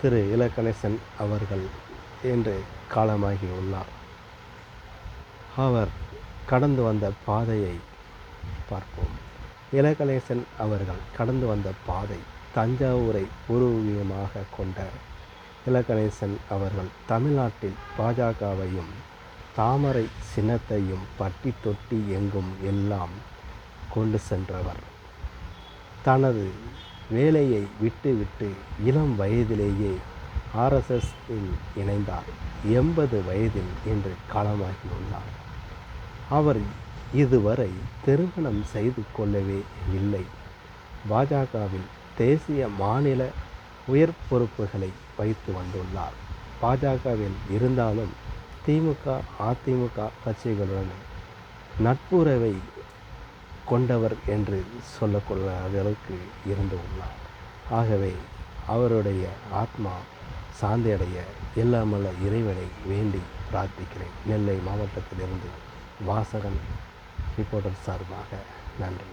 திரு இலகணேசன் அவர்கள் இன்று காலமாகியுள்ளார். அவர் கடந்து வந்த பாதையை பார்ப்போம். இலகணேசன் அவர்கள் கடந்து வந்த பாதை தஞ்சாவூரை பூர்வீகமாக கொண்ட இலகணேசன் அவர்கள் தமிழ்நாட்டில் பாஜகவையும் தாமரை சின்னத்தையும் பட்டி தொட்டி எங்கும் எல்லாம் கொண்டு சென்றவர். தனது வேலையை விட்டுவிட்டு இளம் வயதிலேயே ஆர்எஸ்எஸ்ஸில் இணைந்தார். 80 வயதில் இன்று காலமாகியுள்ளார். அவர் இதுவரை திருமணம் செய்து கொள்ளவே இல்லை. பாஜகவில் தேசிய மாநில உயர் பொறுப்புகளை வைத்து வந்துள்ளார். பாஜகவில் இருந்தாலும் திமுக அதிமுக கட்சிகளுடன் நட்புறவை கொண்டவர் என்று சொல்லக்கூடிய அளவுக்கு இருந்து உள்ளார். ஆகவே அவருடைய ஆத்மா சாந்தியடைய எல்லாமல்ல இறைவனை வேண்டி பிரார்த்திக்கிறேன். நெல்லை மாவட்டத்திலிருந்து வாசகன் ரிப்போர்ட்டர் சார்பாக நன்றி.